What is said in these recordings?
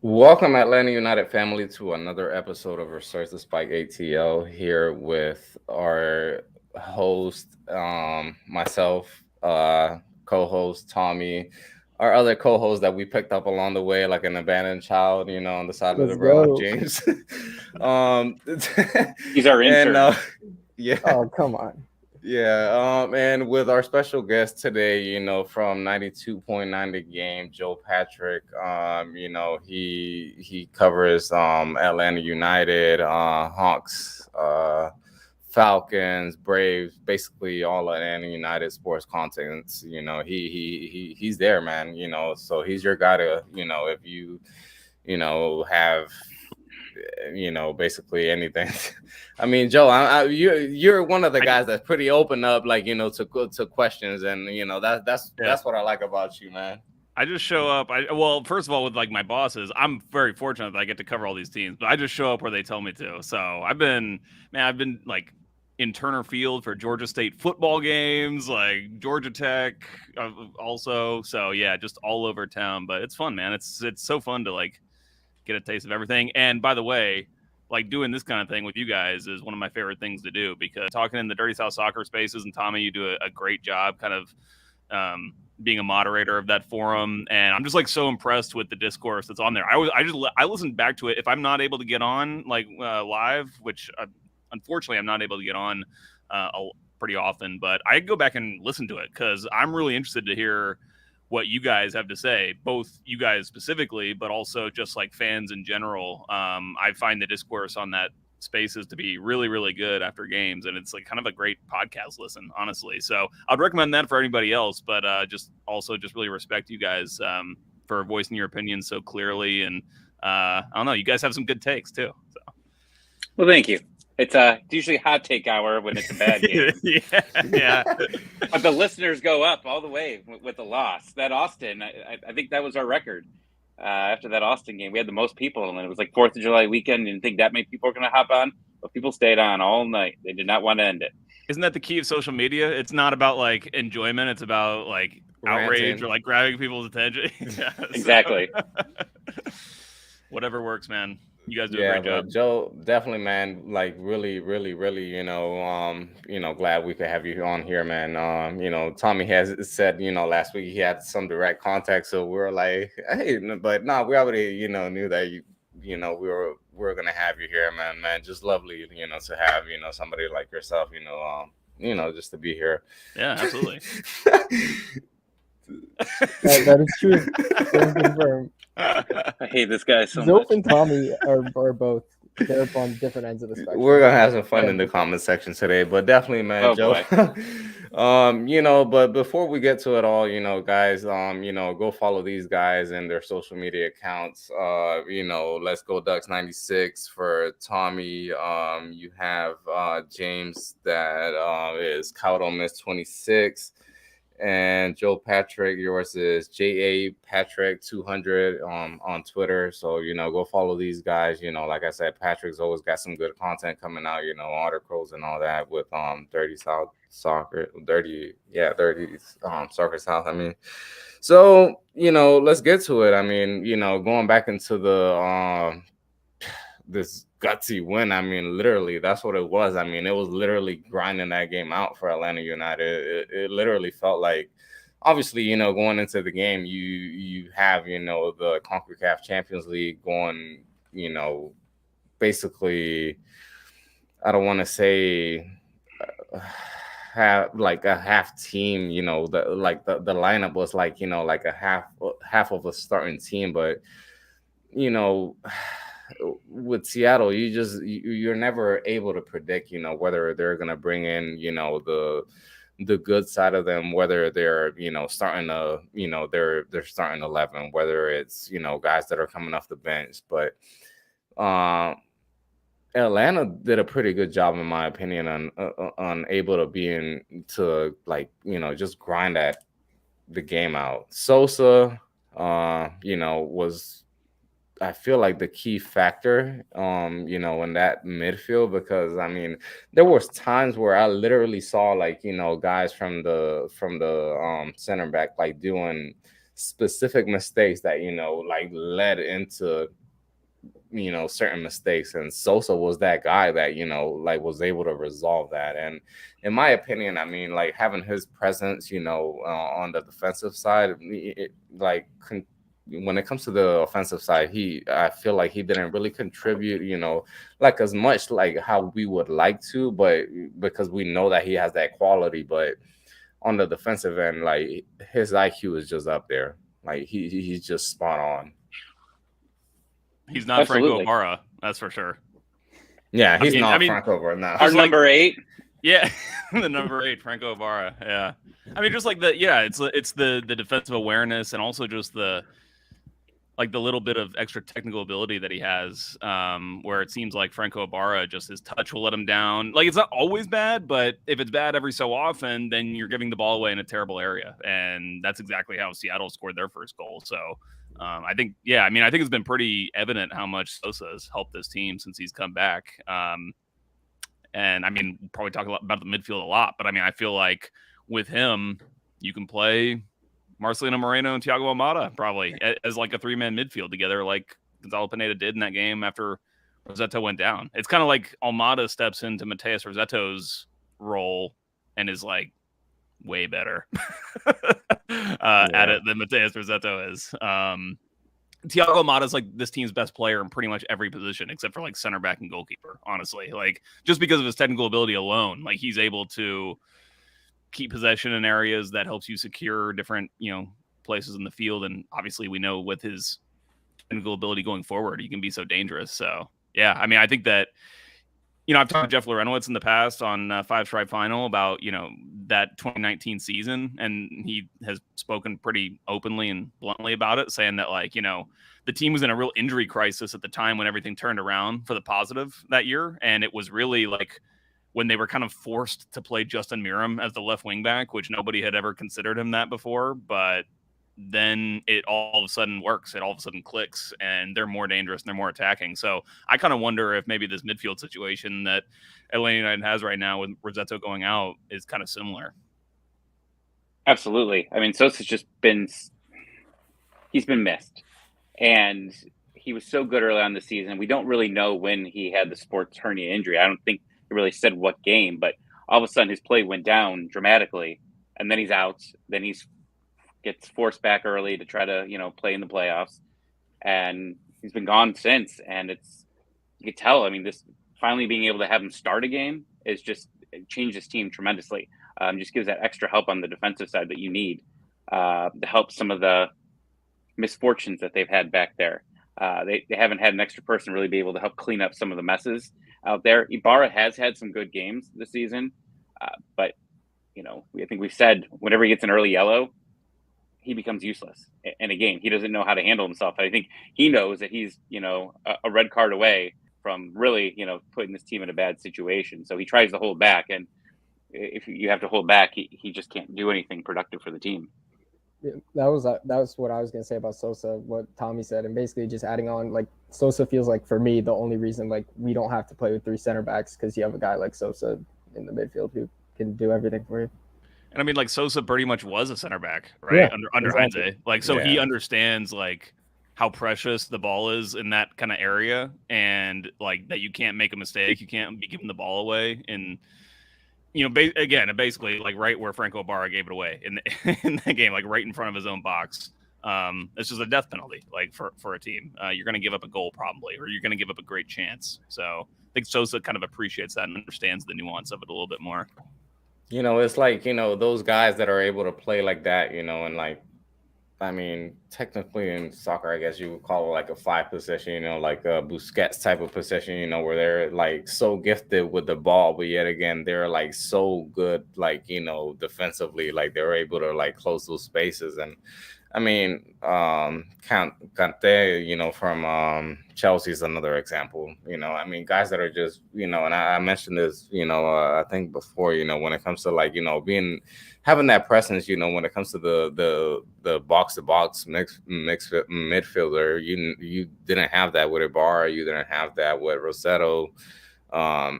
Welcome, Atlanta United family, to another episode of Resurge The Spike ATL. Here with our host, myself, co-host Tommy, our other co-host that we picked up along the way, like an abandoned child, on the side of the Let's road, go. James. um, He's our and intern. yeah, Oh, come on. and with our special guest today, from 92.9 The Game, Joe Patrick. He covers Atlanta United, Hawks, Falcons, Braves, basically all Atlanta United sports contents. He's there, man. So he's your guy to, if you have basically anything. I mean, Joe, you're one of the guys that's pretty open up, like to questions, and that's what I like about you, man. I just show up. Well, first of all, with like my bosses, I'm very fortunate that I get to cover all these teams. But I just show up where they tell me to. So I've been like in Turner Field for Georgia State football games, like Georgia Tech, also. So yeah, just all over town. But it's fun, man. It's so fun to like get a taste of everything. And by the way, like doing this kind of thing with you guys is one of my favorite things to do, because talking in the Dirty South Soccer Spaces, and Tommy, you do a great job kind of being a moderator of that forum, and I'm just like so impressed with the discourse that's on there. I listened back to it. If I'm not able to get on like live, which unfortunately I'm not able to get on pretty often, but I go back and listen to it because I'm really interested to hear what you guys have to say, both you guys specifically, but also just like fans in general. I find the discourse on that spaces to be really, really good after games, and it's like kind of a great podcast listen, honestly. So I'd recommend that for anybody else, but just really respect you guys for voicing your opinions so clearly, and I don't know, you guys have some good takes too. So. Well, thank you. It's usually hot take hour when it's a bad game. yeah. But the listeners go up all the way with the loss. That Austin, I think that was our record. After that Austin game, we had the most people, and it was like 4th of July weekend. Didn't think that many people were going to hop on, but people stayed on all night. They did not want to end it. Isn't that the key of social media? It's not about like enjoyment. It's about like outrage or like grabbing people's attention. Yeah, exactly. Whatever works, man. You guys do a great job. Joe, definitely, man. Like really, really, really, glad we could have you on here, man. Tommy has said, last week he had some direct contact, so we were like, hey, but no, we already, knew that we were gonna have you here, man. Man, just lovely, to have, somebody like yourself, just to be here. Yeah, absolutely. That is true. Confirmed. I hate this guy so Zope much. and Tommy are both. They're on different ends of the spectrum. We're gonna have some fun in the comment section today, but definitely, man, Joe. But before we get to it all, guys, go follow these guys and their social media accounts. Let's Go Ducks 96 for Tommy. You have James, that is Cowdo Miss 26. And Joe Patrick, yours is JA Patrick 200 on Twitter. So go follow these guys. Like I said, Patrick's always got some good content coming out. Articles and all that with Dirty South Soccer, Dirty Soccer South. I mean, so let's get to it. I mean, going back into the this gutsy win. I mean, literally, that's what it was. I mean, it was literally grinding that game out for Atlanta United. It literally felt like, obviously, going into the game, you have, the CONCACAF Champions League going, basically, I don't want to say have like a half team, the lineup was like, like a half of a starting team, but with Seattle, you're never able to predict, whether they're gonna bring in, the good side of them, whether they're, starting a, they're starting 11, whether it's, guys that are coming off the bench. But Atlanta did a pretty good job, in my opinion, on able to be in to like, just grind the game out. Sosa, was, I feel like, the key factor, in that midfield, because I mean, there was times where I literally saw like, guys from the center back like doing specific mistakes that, like led into, certain mistakes. And Sosa was that guy that, like was able to resolve that. And in my opinion, I mean, like having his presence, on the defensive side, when it comes to the offensive side, I feel like he didn't really contribute, like as much like how we would like to, but because we know that he has that quality. But on the defensive end, like his IQ is just up there. Like he's just spot on. He's not Absolutely. Franco Ibarra, that's for sure. Yeah, he's not Franco Ibarra now. Our number 8. Yeah, the number 8, Franco Ibarra. Yeah, I mean, just like it's the defensive awareness and also just the little bit of extra technical ability that he has, where it seems like Franco Ibarra, just his touch will let him down. Like, it's not always bad, but if it's bad every so often, then you're giving the ball away in a terrible area. And that's exactly how Seattle scored their first goal. So I think it's been pretty evident how much Sosa has helped this team since he's come back. And I mean, we'll probably talk about the midfield a lot, but I mean, I feel like with him, you can play Marcelino Moreno and Thiago Almada probably as like a 3-man midfield together, like Gonzalo Pineda did in that game after Rossetto went down. It's kind of like Almada steps into Mateus Rossetto's role and is like way better at it than Mateus Rossetto is. Thiago Almada is like this team's best player in pretty much every position except for like center back and goalkeeper, honestly. Like just because of his technical ability alone, like he's able to keep possession in areas that helps you secure different, places in the field. And obviously we know with his technical ability going forward, he can be so dangerous. So yeah, I mean, I think that, I've talked to Jeff Lorenowitz in the past on Five Stripe Final about, that 2019 season. And he has spoken pretty openly and bluntly about it, saying that like, the team was in a real injury crisis at the time when everything turned around for the positive that year. And it was really like, when they were kind of forced to play Justin Miram as the left wing back, which nobody had ever considered him that before. But then it all of a sudden works. It all of a sudden clicks, and they're more dangerous and they're more attacking. So I kind of wonder if maybe this midfield situation that Atlanta United has right now with Rossetto going out is kind of similar. Absolutely. I mean, Sosa's he's been missed. And he was so good early on the season. We don't really know when he had the sports hernia injury. I don't think he really said what game, but all of a sudden his play went down dramatically, and then he's out. Then gets forced back early to try to, play in the playoffs, and he's been gone since. And you could tell. I mean, this finally being able to have him start a game is just changed his team tremendously. Just gives that extra help on the defensive side that you need to help some of the misfortunes that they've had back there. They haven't had an extra person really be able to help clean up some of the messes out there. Ibarra has had some good games this season, but I think we've said whenever he gets an early yellow, he becomes useless in a game. He doesn't know how to handle himself. I think he knows that he's a red card away from really putting this team in a bad situation. So he tries to hold back, and if you have to hold back, he just can't do anything productive for the team. That was what I was gonna say about Sosa, what Tommy said, and basically just adding on, like Sosa feels like for me the only reason like we don't have to play with 3 center backs because you have a guy like Sosa in the midfield who can do everything for you. And I mean, like Sosa pretty much was a center back, right? Yeah, under exactly. Heinze, like so he understands like how precious the ball is in that kind of area, and like that you can't make a mistake, you can't be giving the ball away, and basically like right where Franco Ibarra gave it away in the game, like right in front of his own box. It's just a death penalty, like for a team. You're going to give up a goal probably, or you're going to give up a great chance. So I think Sosa kind of appreciates that and understands the nuance of it a little bit more. It's like, those guys that are able to play like that, and like, I mean, technically in soccer, I guess you would call it like a 5 position, like a Busquets type of position, where they're like so gifted with the ball, but yet again, they're like so good, like, defensively, like they're able to like close those spaces. And I mean, Kante, from Chelsea is another example. I mean, guys that are just, and I mentioned this, I think before, when it comes to like, having that presence, when it comes to the box to box mix midfielder, you didn't have that with Ibarra, you didn't have that with Rossetto. I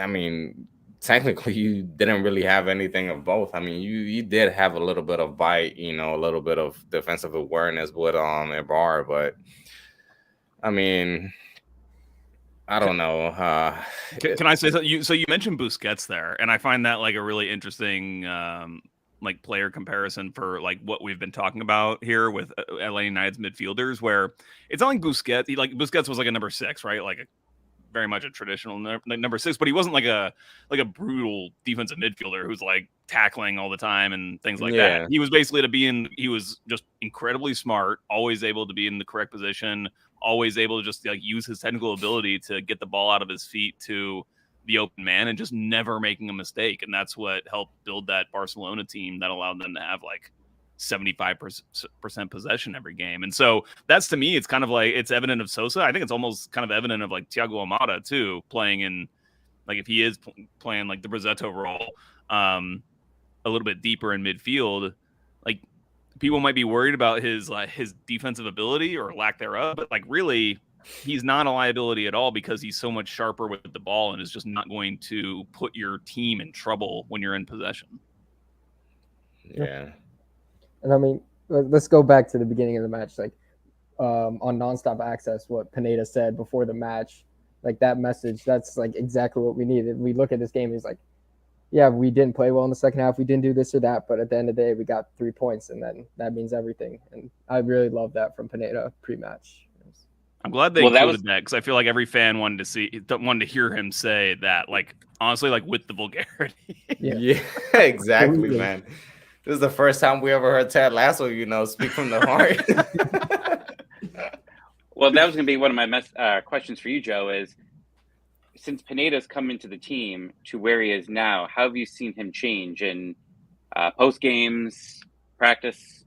mean, technically you didn't really have anything of both. I mean, you did have a little bit of bite, you know, a little bit of defensive awareness with Ibar, but I mean, I don't know. Can I say something? So you mentioned Busquets there, and I find that like a really interesting like player comparison for like what we've been talking about here with Atlanta United's midfielders, where it's not like Busquets. Busquets was like a number 6, right? Like very much a traditional number 6, but he wasn't like a brutal defensive midfielder who's like tackling all the time and things like that. He was basically he was just incredibly smart, always able to be in the correct position, always able to just like use his technical ability to get the ball out of his feet to the open man and just never making a mistake. And that's what helped build that Barcelona team that allowed them to have like 75% possession every game. And so that's, to me, it's kind of like, it's evident of Sosa. I think it's almost kind of evident of like Thiago Almada too, playing in like, if he is playing like the Brazetto role a little bit deeper in midfield, like people might be worried about his defensive ability or lack thereof, but like really he's not a liability at all because he's so much sharper with the ball and is just not going to put your team in trouble when you're in possession. Yeah. And I mean, let's go back to the beginning of the match. Like on Nonstop Access, what Pineda said before the match, like that message, that's like exactly what we needed. We look at this game, he's like, yeah, we didn't play well in the second half. We didn't do this or that. But at the end of the day, we got 3 points, and then that means everything. And I really love that from Pineda pre-match. I'm glad they included that because I feel like every fan wanted to hear him say that, like, honestly, like with the vulgarity. Yeah, exactly, man. This is the first time we ever heard Ted Lasso, you know, speak from the heart. Well, that was going to be one of my questions for you, Joe, is since Pineda's come into the team to where he is now, how have you seen him change in post games, practice?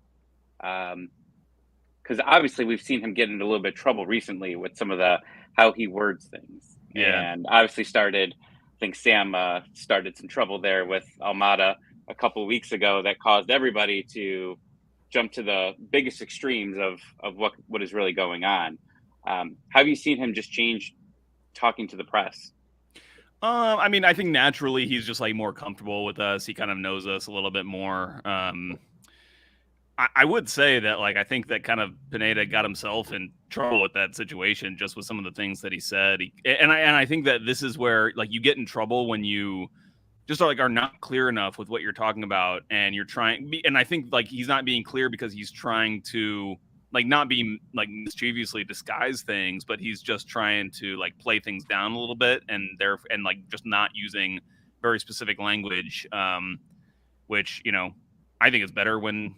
Because obviously we've seen him get into a little bit of trouble recently with some of how he words things. Yeah. And obviously I think Sam started some trouble there with Almada a couple of weeks ago that caused everybody to jump to the biggest extremes of what is really going on. How have you seen him just change talking to the press? I mean, I think naturally he's just like more comfortable with us. He kind of knows us a little bit more. I would say that, like, I think that kind of Pineda got himself in trouble with that situation just with some of the things that he said. And I think that this is where, like, you get in trouble when you just are not clear enough with what you're talking about, and you're trying. And I think like he's not being clear because he's trying to like not be like mischievously disguise things, but he's just trying to like play things down a little bit, and like just not using very specific language, which, you know, I think is better when,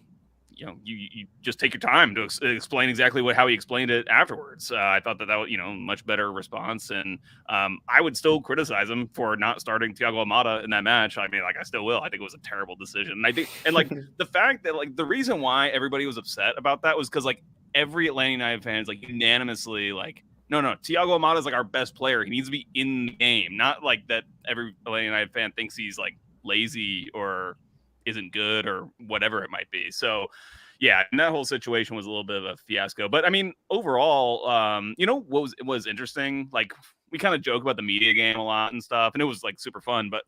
you know, you just take your time to explain exactly how he explained it afterwards. I thought that was, you know, much better response. And I would still criticize him for not starting Thiago Almada in that match. I mean, like, I still will. I think it was a terrible decision. And I think, and like the fact that like the reason why everybody was upset about that was because like every Atlanta United fan is like unanimously like, no, Thiago Almada is like our best player. He needs to be in the game. Not like that every Atlanta United fan thinks he's like lazy or isn't good or whatever it might be. So yeah, and that whole situation was a little bit of a fiasco. But I mean, overall, you know, what was interesting, like we kind of joke about the media game a lot and stuff, and it was like super fun, but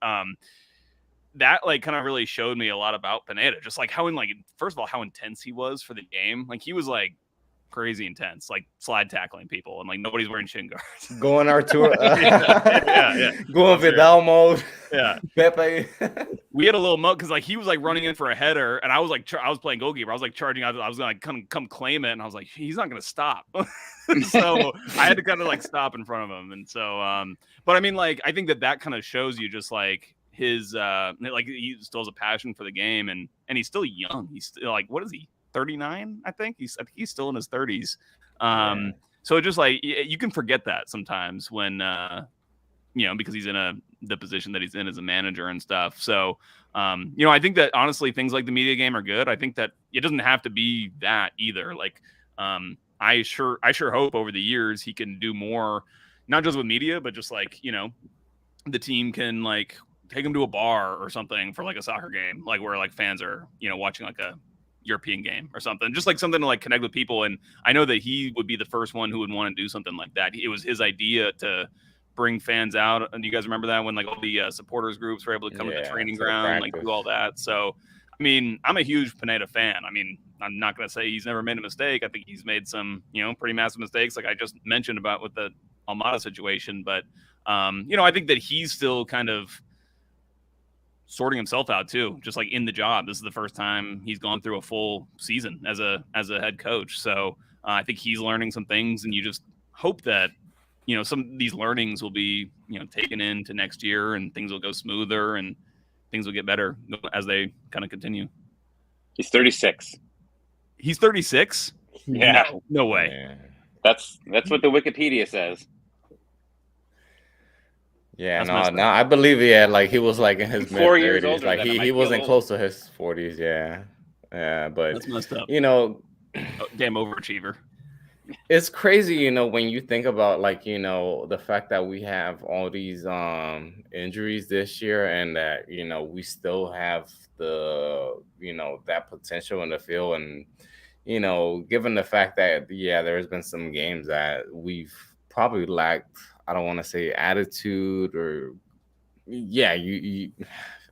that like kind of really showed me a lot about Pineda, just like first of all, how intense he was for the game. Like he was like crazy intense, like slide tackling people, and like nobody's wearing shin guards. Going Arturo, yeah. Going Vidal mode. Yeah, Pepe. We had a little mug because like he was like running in for a header, and I was like, I was playing goalkeeper. I was like charging out. I was gonna come claim it, and I was like, he's not gonna stop. So I had to kind of like stop in front of him, and so but I mean, like I think that kind of shows you just like his like he still has a passion for the game, and he's still young. He's still like, what is he? 39, I think he's still in his 30s. So it just like you can forget that sometimes when you know, because he's in the position that he's in as a manager and stuff. So you know, I think that honestly things like the media game are good. I think that it doesn't have to be that either. Like I sure hope over the years he can do more, not just with media, but just like, you know, the team can like take him to a bar or something for like a soccer game, like where like fans are, you know, watching like a European game or something, just like something to like connect with people. And I know that he would be the first one who would want to do something like that. It was his idea to bring fans out. And you guys remember that when like all the supporters groups were able to come to the training ground, like do all that. So, I mean, I'm a huge Pineda fan. I mean, I'm not going to say he's never made a mistake. I think he's made some, pretty massive mistakes, like I just mentioned about with the Almada situation. But, I think that he's still kind of sorting himself out too, just like in the job. This is the first time he's gone through a full season as a head coach. So I think he's learning some things, and you just hope that, some of these learnings will be, taken into next year, and things will go smoother and things will get better as they kind of continue. He's 36. He's 36? Yeah. No way. Yeah. That's what the Wikipedia says. Yeah, no, I believe he was like in his 4 years mid-30s. older Like than him. he wasn't close to his 40s. Yeah, but that's messed up. Damn overachiever. It's crazy, when you think about the fact that we have all these injuries this year, and that we still have the that potential in the field, and given the fact that there's been some games that we've probably lacked, I don't want to say attitude or you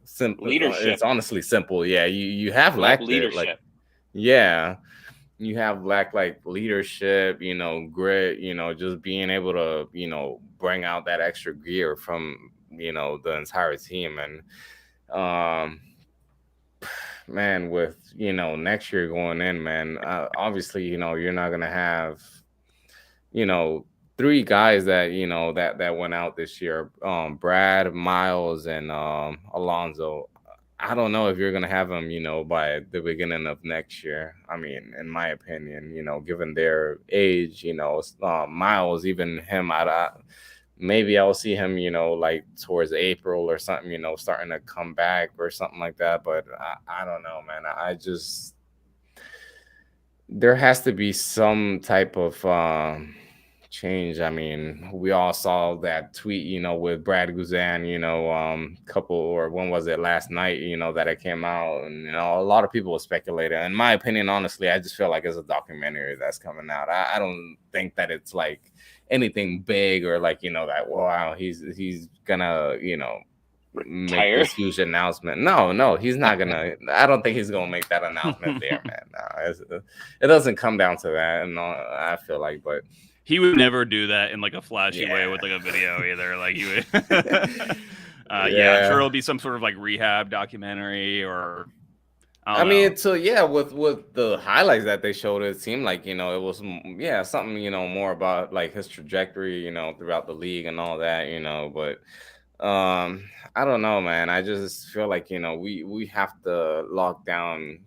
simple leadership. It's honestly simple. You have lacked leadership. You have lacked leadership, grit, just being able to, bring out that extra gear from, the entire team. And man, with, next year going in, man, obviously, you're not going to have, 3 guys that, that went out this year, Brad, Miles, and Alonzo. I don't know if you're going to have them, by the beginning of next year. I mean, in my opinion, given their age, Miles, even him, maybe I'll see him, towards April or something, starting to come back or something like that. But I don't know, man. There has to be some type of change. I mean, we all saw that tweet, with Brad Guzan, when was it, last night, that it came out, and a lot of people were speculating. In my opinion, honestly, I just feel like it's a documentary that's coming out. I don't think that it's like anything big or that wow, he's gonna make this huge announcement. No, he's not gonna. I don't think he's gonna make that announcement there, man. No, it doesn't come down to that, and I feel like, but. He would never do that in a flashy way with a video either. He would. I'm sure it'll be some sort of rehab documentary or. I mean, so with the highlights that they showed, it seemed like it was something more about his trajectory throughout the league and all that but I don't know, man. I just feel like we have to lock down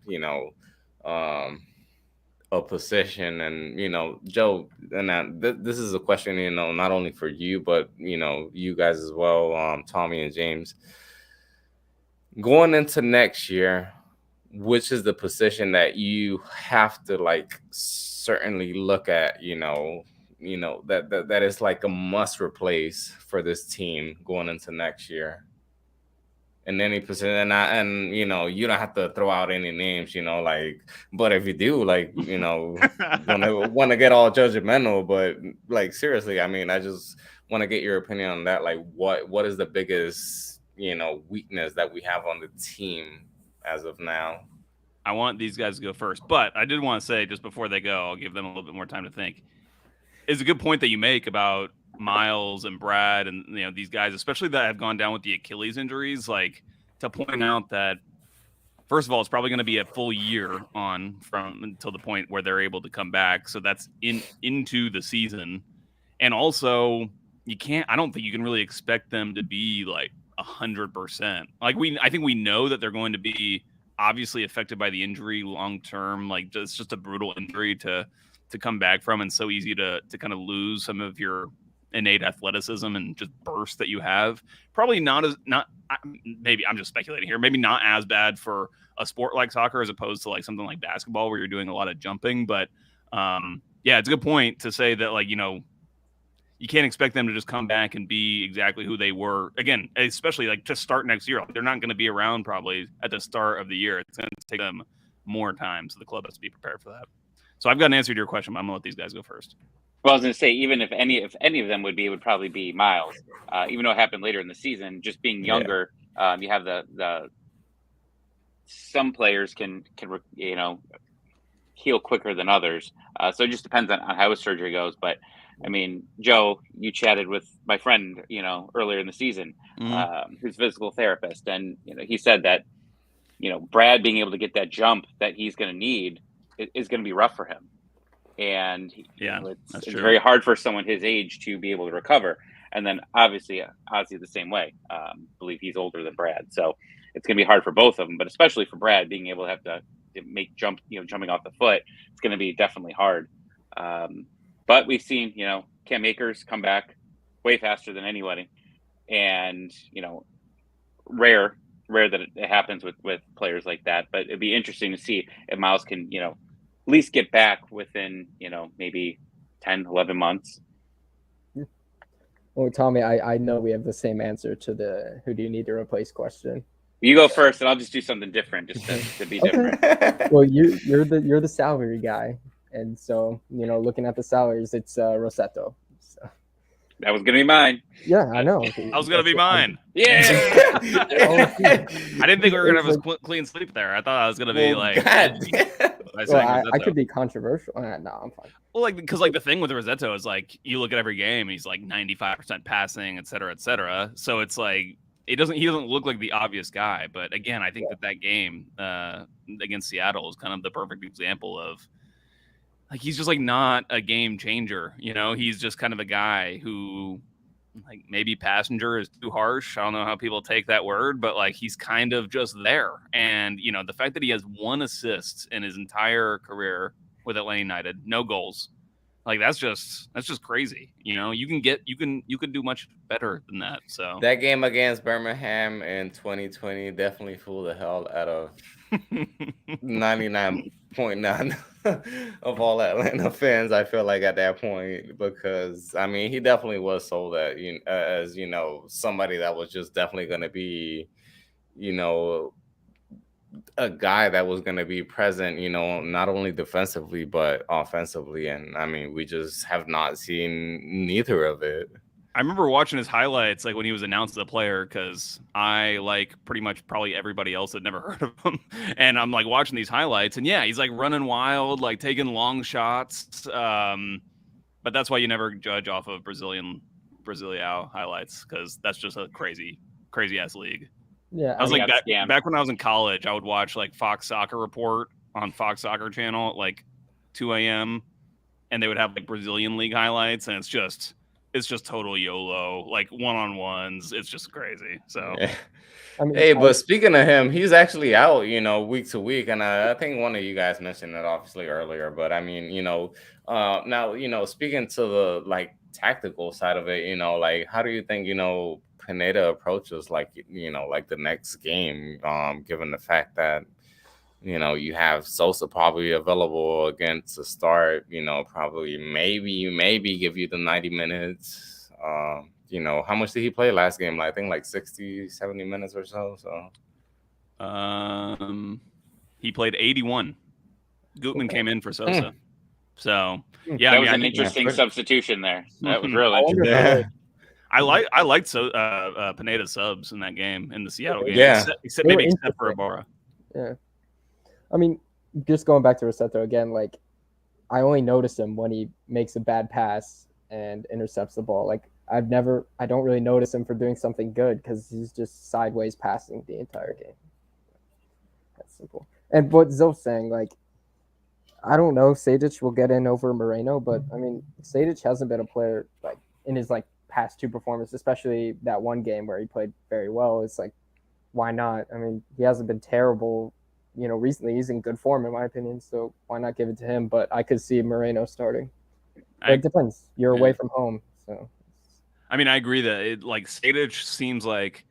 a position, and Joe, and this is a question not only for you but you guys as well, Tommy and James, going into next year, which is the position that you have to certainly look at that is a must replace for this team going into next year? In any position, and you don't have to throw out any names, but if you do, want to get all judgmental, but seriously, I mean, I just want to get your opinion on that. What is the biggest weakness that we have on the team as of now? I want these guys to go first, but I did want to say just before they go, I'll give them a little bit more time to think. It's a good point that you make about Miles and Brad and these guys, especially that have gone down with the Achilles injuries, to point out that first of all, it's probably going to be a full year on from until the point where they're able to come back. So that's into the season. And also I don't think you can really expect them to be 100%. I think we know that they're going to be obviously affected by the injury long-term. It's just a brutal injury to come back from, and so easy to kind of lose some of your innate athleticism and just burst that you have. Probably maybe I'm just speculating here, maybe not as bad for a sport like soccer as opposed to something like basketball where you're doing a lot of jumping. But it's a good point to say that you can't expect them to just come back and be exactly who they were again, especially to start next year. They're not going to be around probably at the start of the year. It's going to take them more time, so the club has to be prepared for that. So I've got an answer to your question, but I'm going to let these guys go first. Well, I was going to say, even if any of them would be, it would probably be Miles. Even though it happened later in the season, just being younger, you have the some players can heal quicker than others. So it just depends on how his surgery goes. But I mean, Joe, you chatted with my friend, earlier in the season, who's a physical therapist, and he said that Brad being able to get that jump that he's going to need is going to be rough for him. And it's very hard for someone his age to be able to recover. And then obviously the same way. I believe he's older than Brad, so it's going to be hard for both of them. But especially for Brad, being able to have to make jumping off the foot, it's going to be definitely hard. But we've seen Cam Akers come back way faster than anybody, and rare that it happens with players like that. But it'd be interesting to see if Miles can at least get back within maybe 10, 11 months. Well, Tommy, I know we have the same answer to the who do you need to replace question. You go first, and I'll just do something different, just to be different. Well, you're the salary guy, and so looking at the salaries, it's Rossetto. So. That was gonna be mine. Yeah, I know. That was gonna be mine. Yeah. I didn't think we were gonna have a clean sweep there. I thought I was gonna be I could be controversial. No, I'm fine. Well, because the thing with Rossetto is you look at every game, he's 95% passing, et cetera, et cetera. So it's he doesn't look like the obvious guy. But again, I think that game against Seattle is kind of the perfect example of he's just not a game changer. He's just kind of a guy who maybe passenger is too harsh. I don't know how people take that word, but he's kind of just there. And the fact that he has 1 assist in his entire career with Atlanta United, no goals, that's just crazy. You can do much better than that. So that game against Birmingham in 2020 definitely fooled the hell out of 99.9 of all Atlanta fans, I feel at that point, because he definitely was sold as somebody that was just definitely going to be a guy that was going to be present, not only defensively but offensively, and we just have not seen neither of it. I remember watching his highlights when he was announced as a player, because I pretty much probably everybody else had never heard of him, and I'm watching these highlights, and he's running wild, taking long shots, but that's why you never judge off of Brazilian highlights, because that's just a crazy ass league. Yeah, I was back when I was in college, I would watch Fox Soccer Report on Fox Soccer Channel at 2 a.m. and they would have Brazilian league highlights, and it's just total YOLO, one-on-ones. It's just crazy. So, but speaking of him, he's actually out, week to week, and I think one of you guys mentioned it obviously earlier. But now speaking to the tactical side of it, how do you think Pineda approaches the next game, given the fact that you have Sosa probably available again to start, probably maybe give you the 90 minutes. How much did he play last game? I think 60, 70 minutes or so. He played 81. Gutman came in for Sosa. So that was an interesting substitution there. That was really interesting. I liked Pineda's subs in that game, in the Seattle game. Yeah. Except for Ibarra. Yeah. Just going back to Rossetto again, I only notice him when he makes a bad pass and intercepts the ball. I don't really notice him for doing something good, because he's just sideways passing the entire game. That's simple. And what Zil's saying, I don't know, Sejdic will get in over Moreno, but Sejdic hasn't been a player in his past 2 performances, especially that one game where he played very well. It's why not? He hasn't been terrible. Recently he's in good form in my opinion, so why not give it to him? But I could see Moreno starting. It depends. You're away from home, so. I agree that Sejdic seems Sejdic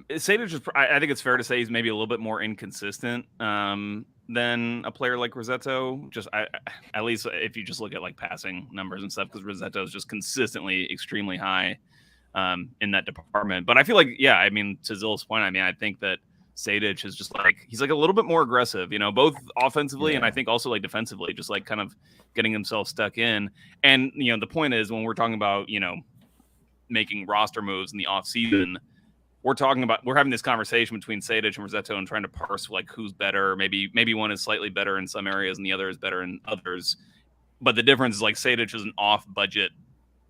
is. I think it's fair to say he's maybe a little bit more inconsistent than a player like Rossetto. At least if you just look at passing numbers and stuff, because Rossetto is just consistently extremely high in that department. But I feel to Zill's point, I think that Sejdic is just like, he's like a little bit more aggressive, you know, both offensively and I think also like defensively, just like kind of getting himself stuck in. And, you know, the point is when we're talking about, you know, making roster moves in the off season, we're having this conversation between Sejdic and Rossetto and trying to parse like who's better. Maybe one is slightly better in some areas and the other is better in others. But the difference is like Sejdic is an off budget,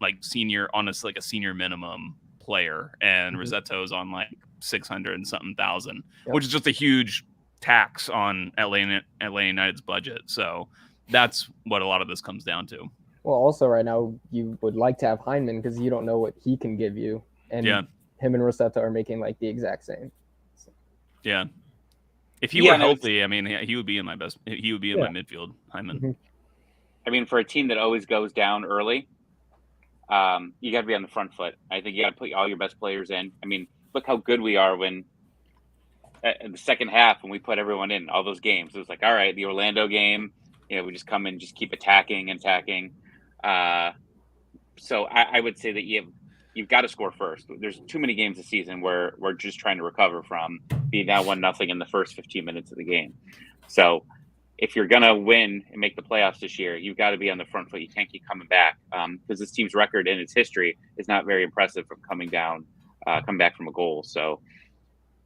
like senior, honestly, like a senior minimum player, and Rossetto's on like 600 and something thousand, which is just a huge tax on Atlanta United's budget. So that's what a lot of this comes down to. Well, also right now you would like to have Hyndman because you don't know what he can give you, and him and Rossetto are making like the exact same. So. Yeah, if he were healthy, I mean, he would be in my best. He would be in my midfield, Hyndman. I mean, for a team that always goes down early, you got to be on the front foot. I think you got to put all your best players in. I mean, look how good we are when in the second half when we put everyone in all those games. It was like, all right, the Orlando game, you know, we just come in, just keep attacking. So I would say that you've got to score first. There's too many games this season where we're just trying to recover from being down 1-0 in the first 15 minutes of the game. So if you're going to win and make the playoffs this year, you've got to be on the front foot. You can't keep coming back because this team's record and its history is not very impressive from coming back from a goal. So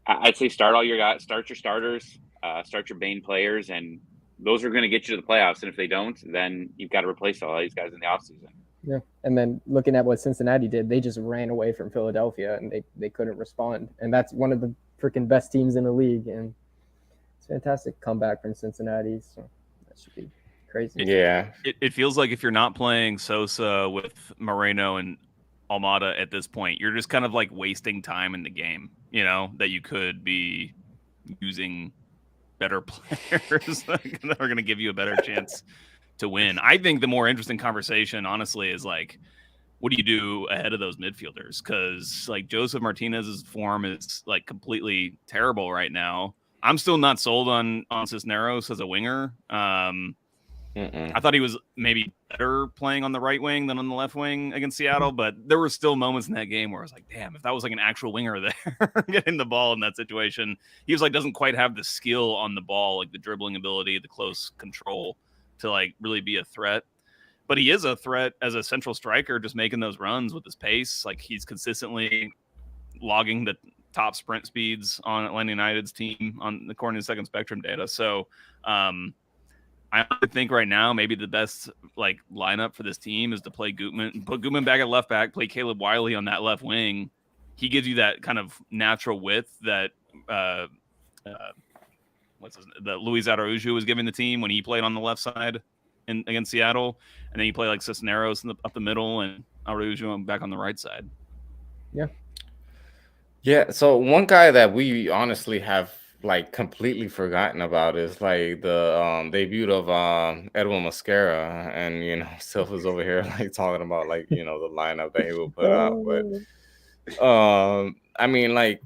I'd say start all your guys, start your starters, start your main players, and those are going to get you to the playoffs. And if they don't, then you've got to replace all these guys in the offseason. Yeah, and then looking at what Cincinnati did, they just ran away from Philadelphia and they couldn't respond. And that's one of the freaking best teams in the league. And it's a fantastic comeback from Cincinnati. So that should be crazy. Yeah. It feels like if you're not playing Sosa with Moreno and Almada at this point, you're just kind of like wasting time in the game, you know, that you could be using better players that are going to give you a better chance to win. I think the more interesting conversation, honestly, is like, what do you do ahead of those midfielders? Because like Joseph Martinez's form is like completely terrible right now. I'm still not sold on Cisneros as a winger. I thought he was maybe better playing on the right wing than on the left wing against Seattle, but there were still moments in that game where I was like, damn, if that was like an actual winger there getting the ball in that situation, he was like, doesn't quite have the skill on the ball, like the dribbling ability, the close control to like really be a threat. But he is a threat as a central striker, just making those runs with his pace. Like he's consistently logging the top sprint speeds on Atlanta United's team according to Second Spectrum data. So I think right now maybe the best like lineup for this team is to play Gutman, put Gutman back at left back, play Caleb Wiley on that left wing. He gives you that kind of natural width that that Luis Araujo was giving the team when he played on the left side against Seattle, and then you play like Cisneros up the middle and Araujo back on the right side. Yeah. So one guy that we honestly have like completely forgotten about is like the debut of Edwin Mosquera, and you know Silva's over here like talking about like you know the lineup that he will put out, but I mean like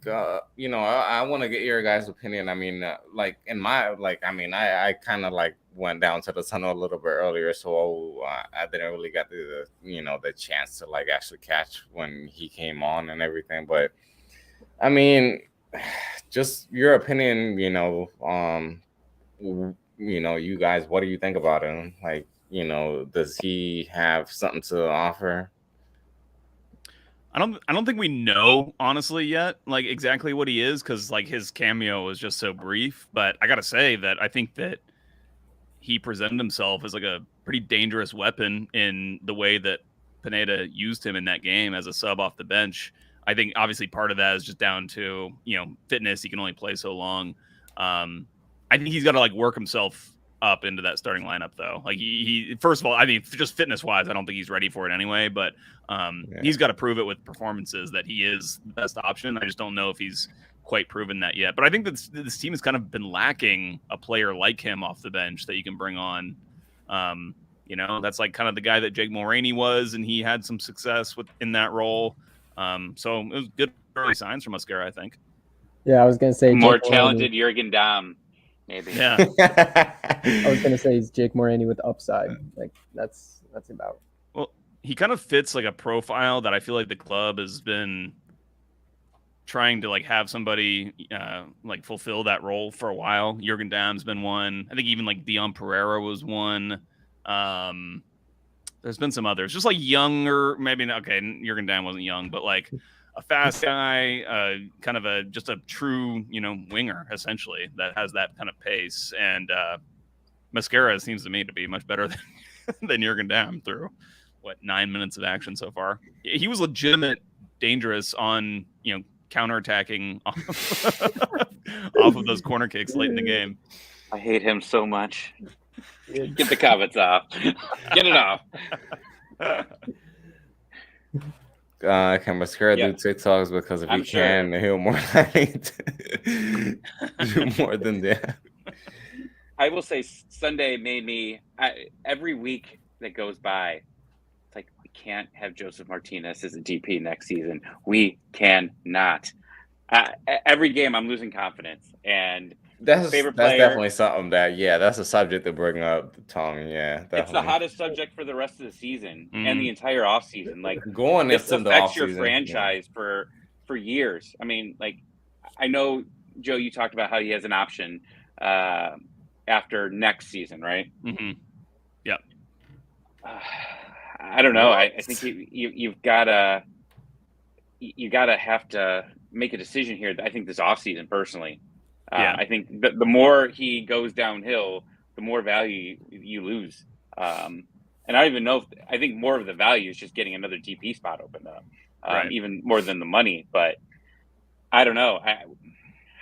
you know I want to get your guys' opinion. I mean like in my like I mean I kind of like went down to the tunnel a little bit earlier, so I didn't really get the you know the chance to like actually catch when he came on and everything, but I mean just your opinion, you know, you guys, what do you think about him? Like, you know, does he have something to offer? I don't think we know honestly yet, like exactly what he is, because like his cameo was just so brief. But I gotta say that I think that he presented himself as like a pretty dangerous weapon in the way that Pineda used him in that game as a sub off the bench. I think obviously part of that is just down to, you know, fitness. He can only play so long. I think he's got to like work himself up into that starting lineup though. Like he first of all, I mean, just fitness wise, I don't think he's ready for it anyway, but he's got to prove it with performances that he is the best option. I just don't know if he's quite proven that yet, but I think that this team has kind of been lacking a player like him off the bench that you can bring on. You know, that's like kind of the guy that Jake Mulroney was, and he had some success in that role. So it was good early signs from Mosquera, I think. Yeah, I was gonna say more talented Jurgen Damm, maybe. Yeah, I was gonna say he's Jake Mulroney with upside. Like that's about. Well, he kind of fits like a profile that I feel like the club has been trying to like have somebody like fulfill that role for a while. Jürgen Damm's been one. I think even like Dion Pereira was one. There's been some others, just like younger, maybe not. Okay, Jürgen Damm wasn't young, but like a fast guy, kind of just a true, winger essentially that has that kind of pace. And Mascara seems to me to be much better than Jürgen Damm through 9 minutes of action so far. He was legitimate dangerous on, counterattacking off of those corner kicks late in the game. I hate him so much. Get the comments off. Get it off. Can Mascara do TikToks? Because if he can, he'll more likely do more than that. I will say Sunday made me, every week that goes by, it's like, we can't have Joseph Martinez as a DP next season. We cannot. Every game I'm losing confidence. And that's definitely something that's a subject to bring up, Tommy. Yeah, definitely. It's the hottest subject for the rest of the season and the entire offseason. Like, going this into the affects your offseason, franchise for years. I mean, like, I know, Joe, you talked about how he has an option after next season, right? Mm-hmm. Yeah. I don't know. I think you've got to have to make a decision here. I think this offseason, personally. I think the more he goes downhill, the more value you lose. And I don't even know I think more of the value is just getting another DP spot opened up, even more than the money. But I don't know.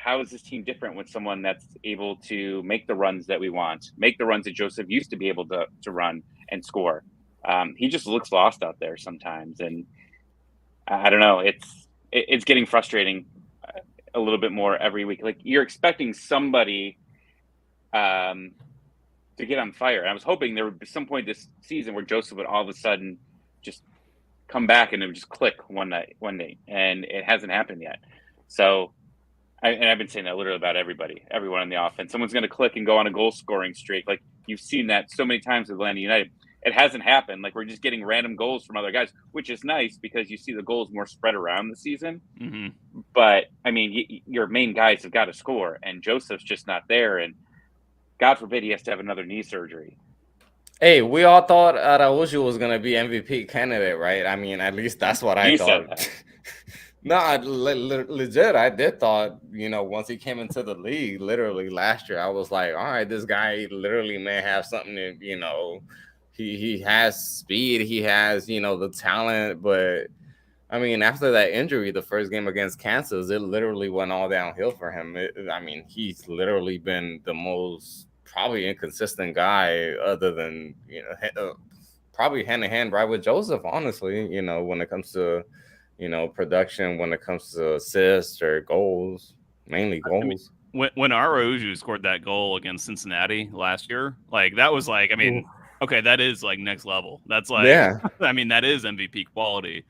How is this team different with someone that's able to make the runs that we want, make the runs that Joseph used to be able to run and score? He just looks lost out there sometimes. And I don't know. It's getting frustrating a little bit more every week. Like, you're expecting somebody to get on fire. And I was hoping there would be some point this season where Joseph would all of a sudden just come back and it would just click one day, and it hasn't happened yet. So, and I've been saying that literally about everyone on the offense. Someone's going to click and go on a goal scoring streak. Like, you've seen that so many times with Atlanta United. It hasn't happened. Like, we're just getting random goals from other guys, which is nice because you see the goals more spread around the season. Mm-hmm. But I mean, your main guys have got to score, and Joseph's just not there. And God forbid he has to have another knee surgery. Hey, we all thought Araujo was going to be MVP candidate, right? I mean, at least that's what I thought. No, legit, I did thought, once he came into the league, literally last year, I was like, all right, this guy literally may have something to, he has speed, he has, the talent, but I mean, after that injury, the first game against Kansas, it literally went all downhill for him. He's literally been the most probably inconsistent guy other than, probably hand in hand right with Joseph, honestly, when it comes to, production, when it comes to assists or goals, mainly goals. I mean, when Araujo scored that goal against Cincinnati last year, like, that was like, I mean, okay, that is like next level. That's like, I mean, that is MVP quality.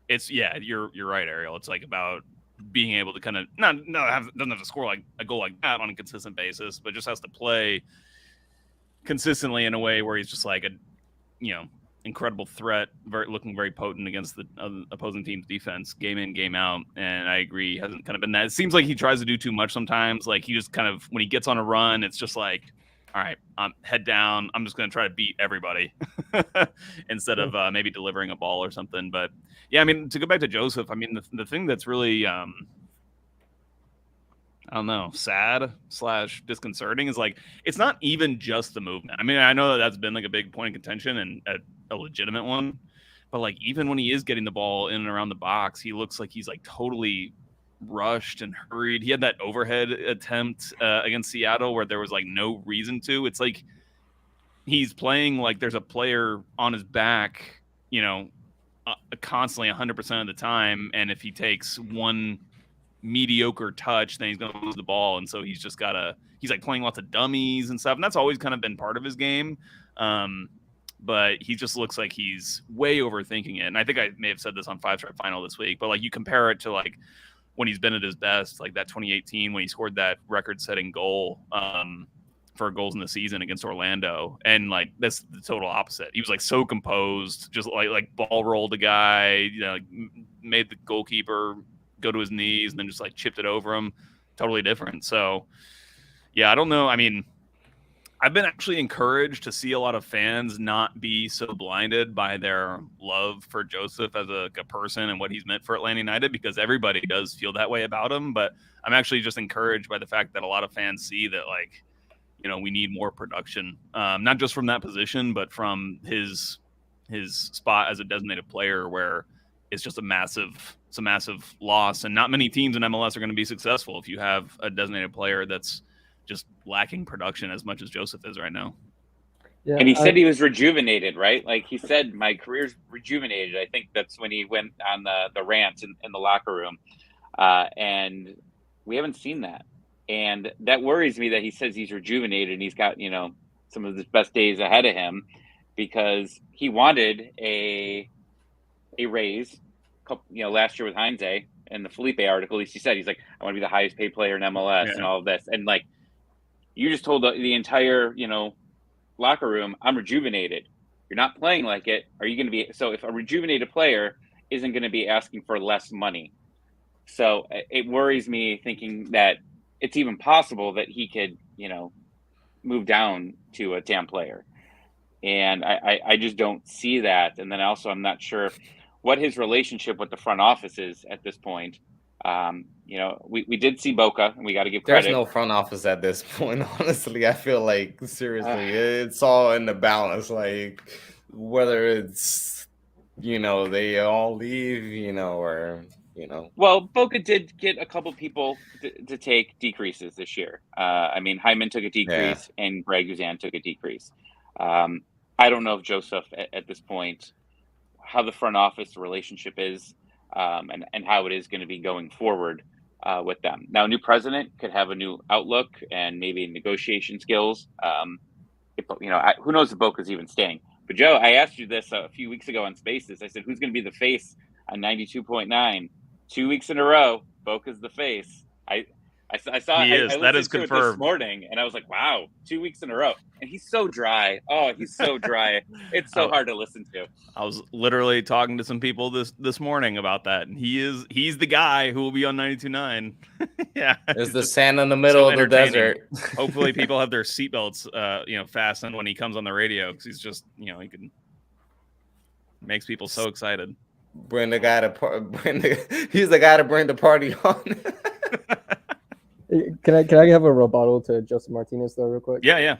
It's you're right, Ariel. It's like about being able to kind of doesn't have to score like a goal like that on a consistent basis, but just has to play consistently in a way where he's just like a, incredible threat, looking very potent against the opposing team's defense, game in, game out. And I agree, he hasn't kind of been that. It seems like he tries to do too much sometimes. Like, he just kind of, when he gets on a run, it's just like, all right, head down. I'm just going to try to beat everybody instead of maybe delivering a ball or something. But yeah, I mean, to go back to Joseph, I mean, the thing that's really, I don't know, sad / disconcerting is like, it's not even just the movement. I mean, I know that's been like a big point of contention and a legitimate one, but like, even when he is getting the ball in and around the box, he looks like he's like totally rushed and hurried. He had that overhead attempt against Seattle where there was like no reason to. It's like he's playing like there's a player on his back, constantly 100% of the time. And if he takes one mediocre touch, then he's going to lose the ball. And so he's like playing lots of dummies and stuff. And that's always kind of been part of his game. But he just looks like he's way overthinking it. And I think I may have said this on Five Stripe Final this week, but like, you compare it to like when he's been at his best, like that 2018 when he scored that record-setting goal for goals in the season against Orlando, and like that's the total opposite. He was like so composed, just like ball rolled a guy, like made the goalkeeper go to his knees and then just like chipped it over him. Totally different. So yeah, I don't know. I mean, I've been actually encouraged to see a lot of fans not be so blinded by their love for Joseph as a person and what he's meant for Atlanta United, because everybody does feel that way about him. But I'm actually just encouraged by the fact that a lot of fans see that, like, you know, we need more production, not just from that position, but from his spot as a designated player, where it's just a massive loss. And not many teams in MLS are going to be successful if you have a designated player that's just lacking production as much as Joseph is right now. Yeah, and he said he was rejuvenated, right? Like he said, my career's rejuvenated. I think that's when he went on the rant in the locker room. And we haven't seen that. And that worries me that he says he's rejuvenated and he's got, you know, some of his best days ahead of him, because he wanted a raise, you know, last year with Heinze and the Felipe article. At least he said, he's like, I want to be the highest paid player in MLS and all of this. And like, you just told the entire, you know, locker room, I'm rejuvenated. You're not playing like it. Are you going to be? So if a rejuvenated player isn't going to be asking for less money, so it worries me thinking that it's even possible that he could, you know, move down to a TAM player. And I just don't see that. And then also, I'm not sure what his relationship with the front office is at this point. You know, we did see Boca, and we got to give credit. There's no front office at this point, honestly. I feel like, seriously, it's all in the balance. Like, whether it's, you know, they all leave, you know, or, you know. Well, Boca did get a couple people to take decreases this year. I mean, Hyman took a decrease, and Greg Guzan took a decrease. I don't know if Joseph, at this point, how the front office relationship is, and how it is going to be going forward with them. Now, a new president could have a new outlook and maybe negotiation skills. If, you know, who knows if Boca's even staying. But Joe, I asked you this a few weeks ago on Spaces. I said, who's going to be the face on 92.9? 2 weeks in a row, Boca's the face. I saw. He is. That is confirmed this morning, and I was like, "Wow, 2 weeks in a row!" And he's so dry. Oh, he's so dry. It's so hard to listen to. I was literally talking to some people this morning about that, and he's the guy who will be on 92.9. Yeah, there's the sand in the middle of the desert. Hopefully, people have their seatbelts, you know, fastened when he comes on the radio, because he's just, you know, makes people so excited. He's the guy to bring the party on. Can I have a rebuttal to Joseph Martinez though, real quick? Yeah.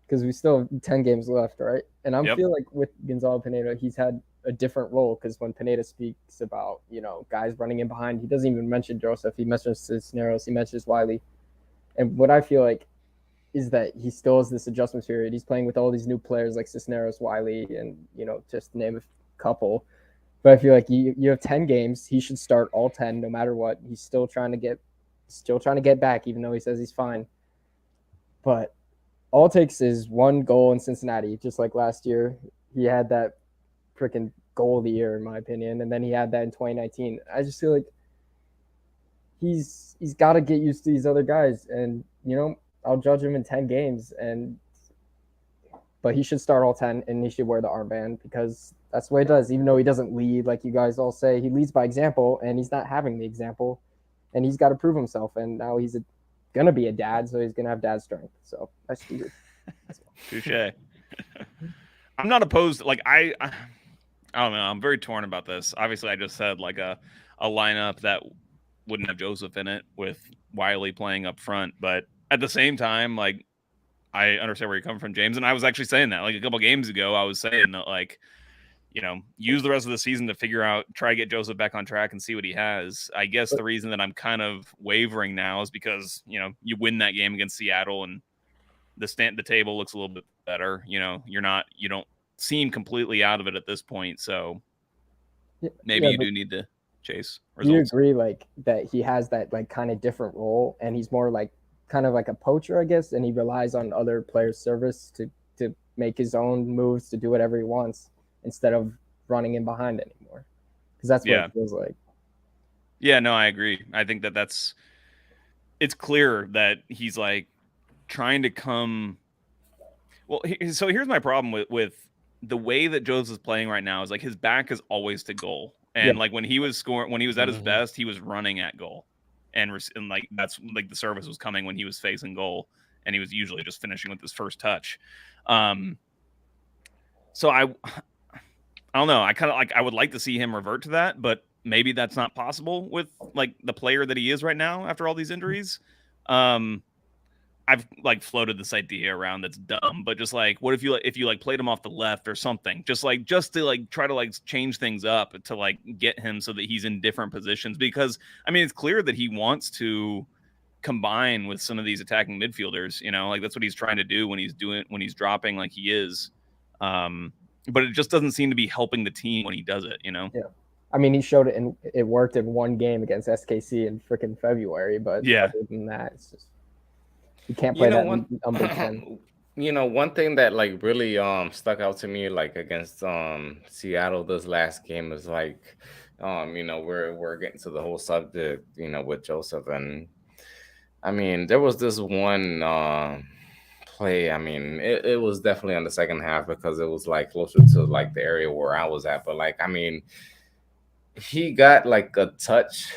Because we still have 10 games left, right? And I feel like with Gonzalo Pineda, he's had a different role, because when Pineda speaks about, you know, guys running in behind, he doesn't even mention Joseph. He mentions Cisneros. He mentions Wiley. And what I feel like is that he still has this adjustment period. He's playing with all these new players like Cisneros, Wiley, and, you know, just to name a couple. But I feel like you have 10 games. He should start all 10 no matter what. He's still trying to get back, even though he says he's fine. But all it takes is one goal in Cincinnati, just like last year. He had that freaking goal of the year, in my opinion, and then he had that in 2019. I just feel like he's got to get used to these other guys, and, you know, I'll judge him in 10 games, but he should start all 10, and he should wear the armband, because that's what he does. Even though he doesn't lead, like you guys all say, he leads by example, and he's not having the example, and he's got to prove himself. And now he's going to be a dad, so he's going to have dad strength. So that's stupid. Touche. I'm not opposed. Like, I don't know. I'm very torn about this. Obviously, I just said like a lineup that wouldn't have Joseph in it with Wiley playing up front. But at the same time, like, I understand where you're coming from, James. And I was actually saying that like a couple games ago. I was saying that, like, you know, use the rest of the season to try to get Joseph back on track and see what he has. I guess the reason that I'm kind of wavering now is because, you know, you win that game against Seattle and the table looks a little bit better. You know, you don't seem completely out of it at this point. So maybe you do need to chase results. Do you agree, like, that he has that, like, kind of different role, and he's more like kind of like a poacher, I guess, and he relies on other players' service to make his own moves, to do whatever he wants, instead of running in behind anymore? Because that's what it feels like. Yeah, no, I agree. I think it's clear that he's like trying to come. Well, so here's my problem with the way that Joseph's playing right now is like his back is always to goal. And like when he was scoring, when he was at his Mhm. best, he was running at goal, and like that's like the service was coming when he was facing goal, and he was usually just finishing with his first touch. So I don't know. I kind of like I would like to see him revert to that, but maybe that's not possible with like the player that he is right now after all these injuries. I've like floated this idea around that's dumb, but just like what if you like played him off the left or something, just to like try to like change things up to like get him so that he's in different positions, because I mean it's clear that he wants to combine with some of these attacking midfielders, you know, like that's what he's trying to do when he's dropping like he is. But it just doesn't seem to be helping the team when he does it, you know? Yeah. I mean, he showed it and it worked in one game against SKC in freaking February, but yeah, other than that, it's just you can't play that number 10. You know, one thing that like really stuck out to me like against Seattle this last game is like you know, we're getting to the whole subject, you know, with Joseph, and I mean there was this one play. I mean it was definitely on the second half because it was like closer to like the area where I was at, but like I mean he got like a touch,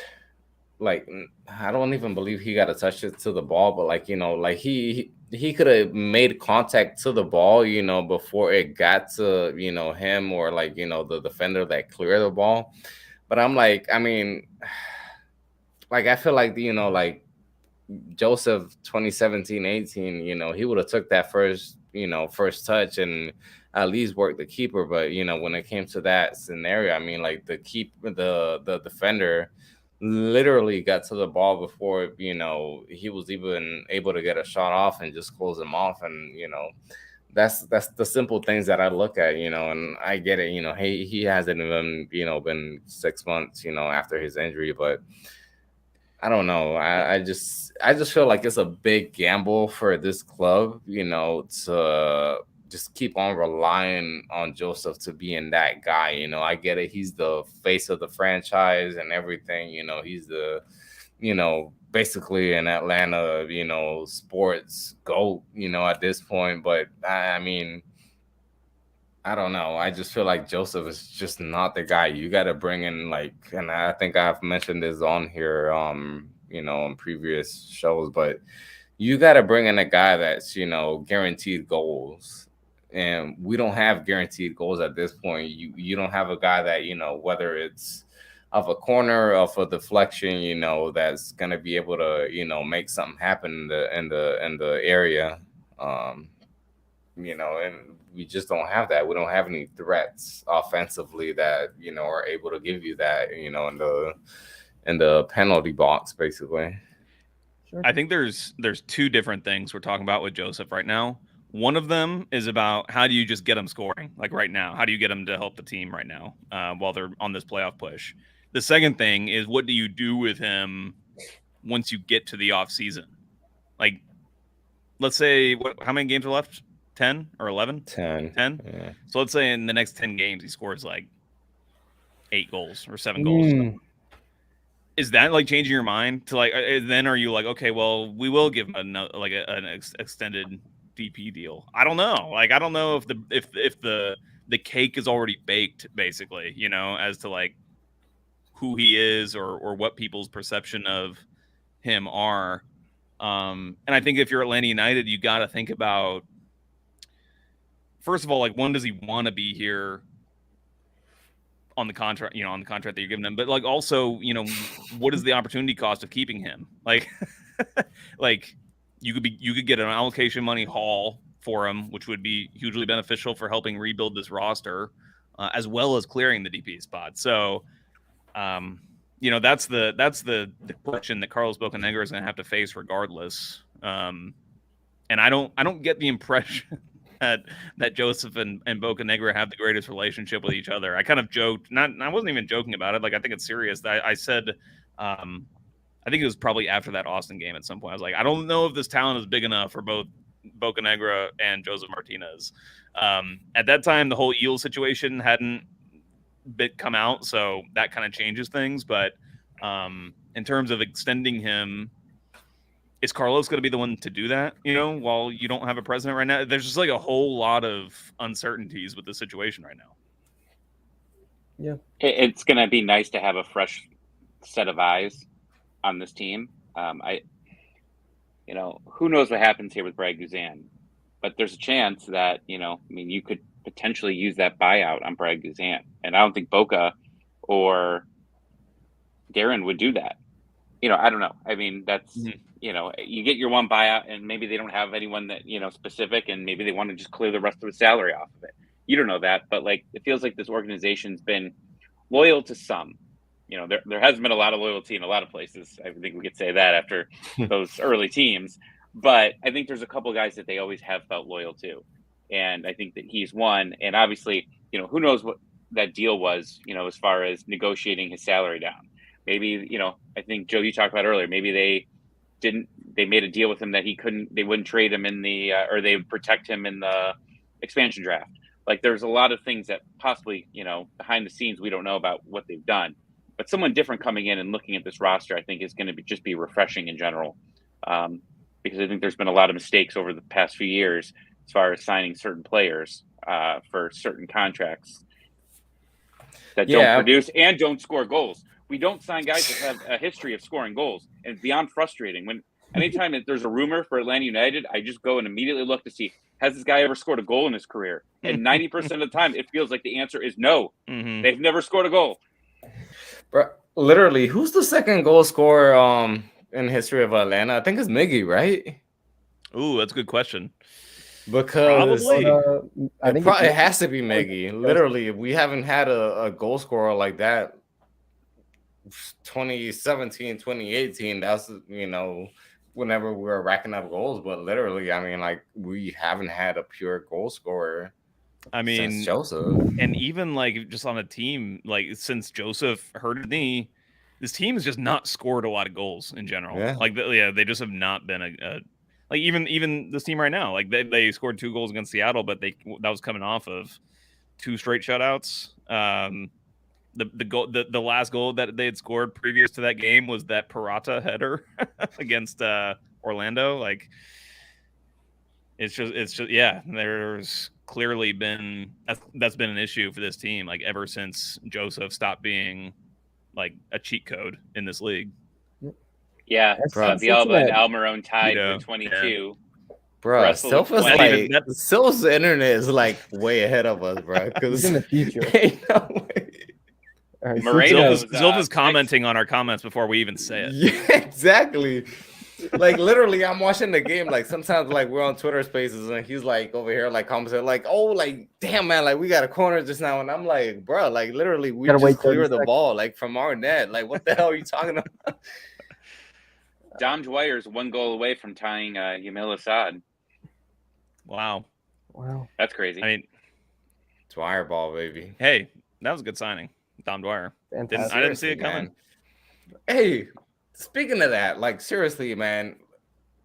like I don't even believe he got a touch to the ball, but like you know, like he could have made contact to the ball, you know, before it got to you know him or like you know the defender that cleared the ball. But I'm like, I mean, like I feel like you know, like Joseph 2017-18, you know, he would have took that first touch and at least worked the keeper. But you know, when it came to that scenario, I mean, like the defender literally got to the ball before you know he was even able to get a shot off and just close him off. And you know, that's the simple things that I look at, you know, and I get it, you know, he hasn't even you know been 6 months, you know, after his injury, but I don't know. I just feel like it's a big gamble for this club, you know, to just keep on relying on Joseph to being that guy. You know, I get it. He's the face of the franchise and everything. You know, he's the, you know, basically an Atlanta, you know, sports GOAT, you know, at this point. But I mean, I don't know. I just feel like Joseph is just not the guy. You got to bring in like, and I think I've mentioned this on here, you know, in previous shows, but you got to bring in a guy that's, you know, guaranteed goals. And we don't have guaranteed goals at this point. You don't have a guy that, you know, whether it's of a corner, of a deflection, you know, that's gonna be able to, you know, make something happen in the area. Um, you know, and we just don't have that. We don't have any threats offensively that you know are able to give you that, you know, in the penalty box, basically. Sure. I think there's two different things we're talking about with Joseph right now. One of them is about how do you just get him scoring, like right now? How do you get him to help the team right now while they're on this playoff push? The second thing is what do you do with him once you get to the off season? Like, let's say how many games are left? 10 or 11? 10. 10? Yeah. So let's say in the next 10 games he scores like 8 goals or 7 goals. Is that like changing your mind to like then are you like, okay, well we will give him an extended DP deal? I don't know. Like I don't know if the cake is already baked, basically, you know, as to like who he is or what people's perception of him are. And I think if you're Atlanta United, you got to think about, first of all, like, one, does he want to be here on the contract, you know, on the contract that you're giving him? But like, also, you know, what is the opportunity cost of keeping him? Like, like you could get an allocation money haul for him, which would be hugely beneficial for helping rebuild this roster, as well as clearing the DP spot. So, you know, that's the question that Carlos Bocanegra is going to have to face regardless. And I don't get the impression that Joseph and Bocanegra have the greatest relationship with each other. I kind of joked, I wasn't even joking about it. Like, I think it's serious. I said, I think it was probably after that Austin game at some point. I was like, I don't know if this talent is big enough for both Bocanegra and Joseph Martinez. At that time, the whole Eel situation hadn't come out, so that kind of changes things. But in terms of extending him, is Carlos going to be the one to do that, you know, while you don't have a president right now? There's just like a whole lot of uncertainties with the situation right now. Yeah. It's going to be nice to have a fresh set of eyes on this team. Who knows what happens here with Brad Guzan, but there's a chance that, you could potentially use that buyout on Brad Guzan. And I don't think Boca or Darren would do that. I don't know. I mean, that's, you get your one buyout and maybe they don't have anyone that, specific, and maybe they want to just clear the rest of the salary off of it. You don't know that, but like, it feels like this organization's been loyal to some. There hasn't been a lot of loyalty in a lot of places. I think we could say that after those early teams, but I think there's a couple of guys that they always have felt loyal to. And I think that he's one. And obviously, who knows what that deal was, as far as negotiating his salary down. Maybe, I think, Joe, you talked about earlier, maybe they made a deal with him that they wouldn't trade him in the, or they would protect him in the expansion draft. Like, there's a lot of things that possibly, behind the scenes, we don't know about what they've done. But someone different coming in and looking at this roster, I think, is going to just be refreshing in general. Because I think there's been a lot of mistakes over the past few years as far as signing certain players for certain contracts that don't produce and don't score goals. We don't sign guys that have a history of scoring goals, and it's beyond frustrating. Anytime that there's a rumor for Atlanta United, I just go and immediately look to see, has this guy ever scored a goal in his career? And 90% of the time, it feels like the answer is no. Mm-hmm. They've never scored a goal. Bro, literally, who's the second goal scorer in the history of Atlanta? I think it's Miggy, right? Ooh, that's a good question. Because I think it has to be Miggy. Literally, we haven't had a goal scorer like that 2017, 2018. That's, whenever we were racking up goals. But literally, I mean, like, we haven't had a pure goal scorer. I mean, since Joseph. And even like just on a team, like since Joseph hurt his knee, this team has just not scored a lot of goals in general. Yeah. Like, they just have not been like even this team right now. Like they scored 2 goals against Seattle, but that was coming off of 2 straight shutouts. The last goal that they had scored previous to that game was that Parata header against Orlando. Like, it's just yeah. There's clearly been that's been an issue for this team, like ever since Joseph stopped being like a cheat code in this league. Yeah, Villalba and Almiron tied with 22. Bro, Silva's internet is like way ahead of us, bro. Because in the future, Silva's commenting on our comments before we even say it. Yeah, exactly. Like, literally, I'm watching the game. Like, sometimes, like, we're on Twitter Spaces, and he's like over here, like, commenting, like, "Oh, like, damn, man, like, we got a corner just now," and I'm like, "Bro, like, literally, we just cleared the ball, like, from our net. Like, what the hell are you talking about?" Dom Dwyer's 1 goal away from tying Yamil Assad. Wow, that's crazy. I mean, Dwyer ball, baby. Hey, that was a good signing, Dom Dwyer. I didn't see it coming. Man. Hey. Speaking of that, like, seriously, man,